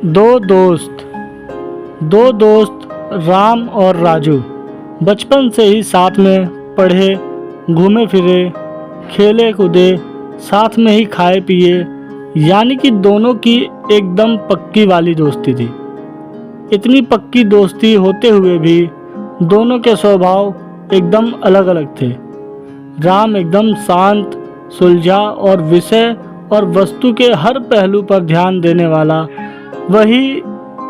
दो दोस्त राम और राजू बचपन से ही साथ में पढ़े, घूमे फिरे, खेले कूदे, साथ में ही खाए पिए, यानी कि दोनों की एकदम पक्की वाली दोस्ती थी। इतनी पक्की दोस्ती होते हुए भी दोनों के स्वभाव एकदम अलग अलग थे। राम एकदम शांत, सुलझा और विषय और वस्तु के हर पहलू पर ध्यान देने वाला, वही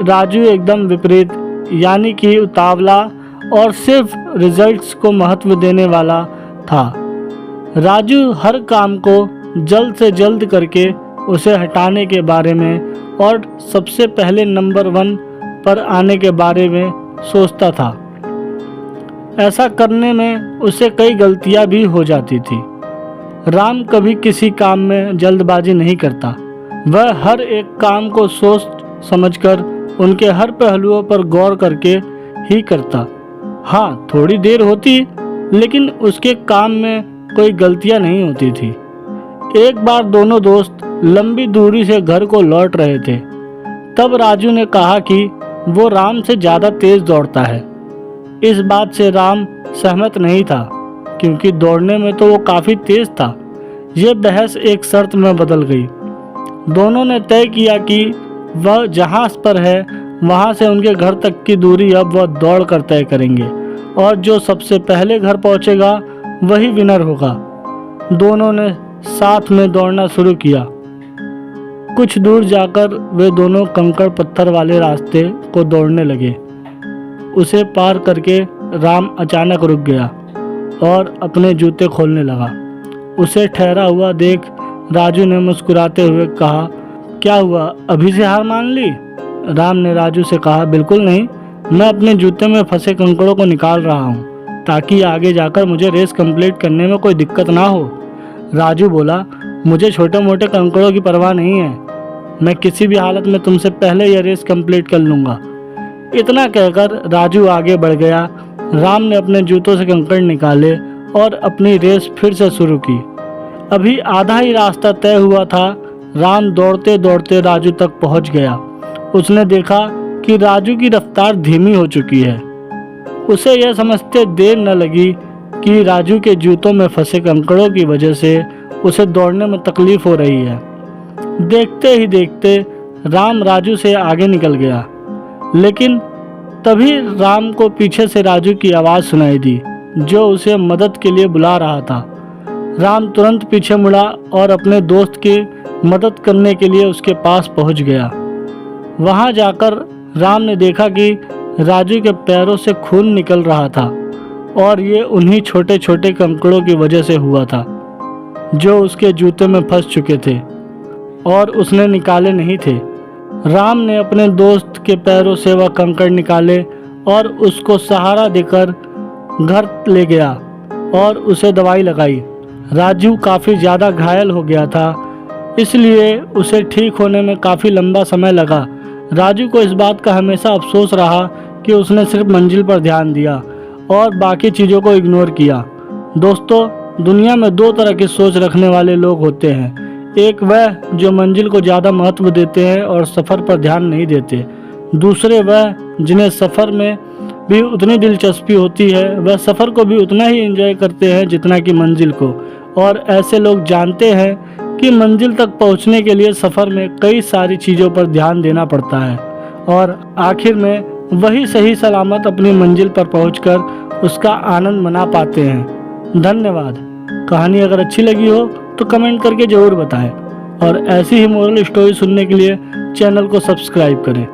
राजू एकदम विपरीत, यानी कि उतावला और सिर्फ रिजल्ट्स को महत्व देने वाला था। राजू हर काम को जल्द से जल्द करके उसे हटाने के बारे में और सबसे पहले नंबर 1 पर आने के बारे में सोचता था। ऐसा करने में उसे कई गलतियां भी हो जाती थी। राम कभी किसी काम में जल्दबाजी नहीं करता। वह हर एक काम को सोच समझकर उनके हर पहलुओं पर गौर करके ही करता। हाँ, थोड़ी देर होती, लेकिन उसके काम में कोई गलतियां नहीं होती थी। एक बार दोनों दोस्त लंबी दूरी से घर को लौट रहे थे। तब राजू ने कहा कि वो राम से ज़्यादा तेज दौड़ता है। इस बात से राम सहमत नहीं था, क्योंकि दौड़ने में तो वो काफ़ी तेज था। ये बहस एक शर्त में बदल गई। दोनों ने तय किया कि वह जहाँ पर है वहाँ से उनके घर तक की दूरी अब वह दौड़ कर तय करेंगे, और जो सबसे पहले घर पहुँचेगा वही विनर होगा। दोनों ने साथ में दौड़ना शुरू किया। कुछ दूर जाकर वे दोनों कंकड़ पत्थर वाले रास्ते को दौड़ने लगे। उसे पार करके राम अचानक रुक गया और अपने जूते खोलने लगा। उसे ठहरा हुआ देख राजू ने मुस्कुराते हुए कहा, क्या हुआ, अभी से हार मान ली? राम ने राजू से कहा, बिल्कुल नहीं, मैं अपने जूते में फंसे कंकड़ों को निकाल रहा हूँ ताकि आगे जाकर मुझे रेस कंप्लीट करने में कोई दिक्कत ना हो। राजू बोला, मुझे छोटे मोटे कंकड़ों की परवाह नहीं है, मैं किसी भी हालत में तुमसे पहले यह रेस कंप्लीट कर लूँगा। इतना कहकर राजू आगे बढ़ गया। राम ने अपने जूतों से कंकड़ निकाले और अपनी रेस फिर से शुरू की। अभी आधा ही रास्ता तय हुआ था। राम दौड़ते दौड़ते राजू तक पहुंच गया। उसने देखा कि राजू की रफ्तार धीमी हो चुकी है। उसे यह समझते देर न लगी कि राजू के जूतों में फंसे कंकड़ों की वजह से उसे दौड़ने में तकलीफ हो रही है। देखते ही देखते राम राजू से आगे निकल गया, लेकिन तभी राम को पीछे से राजू की आवाज़ सुनाई दी, जो उसे मदद के लिए बुला रहा था। राम तुरंत पीछे मुड़ा और अपने दोस्त की मदद करने के लिए उसके पास पहुंच गया। वहां जाकर राम ने देखा कि राजू के पैरों से खून निकल रहा था, और ये उन्हीं छोटे छोटे कंकड़ों की वजह से हुआ था जो उसके जूते में फंस चुके थे और उसने निकाले नहीं थे। राम ने अपने दोस्त के पैरों से वह कंकड़ निकाले और उसको सहारा देकर घर ले गया और उसे दवाई लगाई। राजू काफ़ी ज़्यादा घायल हो गया था, इसलिए उसे ठीक होने में काफ़ी लंबा समय लगा। राजू को इस बात का हमेशा अफसोस रहा कि उसने सिर्फ मंजिल पर ध्यान दिया और बाकी चीज़ों को इग्नोर किया। दोस्तों, दुनिया में 2 तरह की सोच रखने वाले लोग होते हैं। एक वह जो मंजिल को ज़्यादा महत्व देते हैं और सफ़र पर ध्यान नहीं देते। दूसरे वह जिन्हें सफ़र में भी उतनी दिलचस्पी होती है, वह सफ़र को भी उतना ही एंजॉय करते हैं जितना कि मंजिल को। और ऐसे लोग जानते हैं कि मंजिल तक पहुंचने के लिए सफ़र में कई सारी चीज़ों पर ध्यान देना पड़ता है, और आखिर में वही सही सलामत अपनी मंजिल पर पहुंचकर उसका आनंद मना पाते हैं। धन्यवाद। कहानी अगर अच्छी लगी हो तो कमेंट करके ज़रूर बताएं, और ऐसी ही मोरल स्टोरी सुनने के लिए चैनल को सब्सक्राइब करें।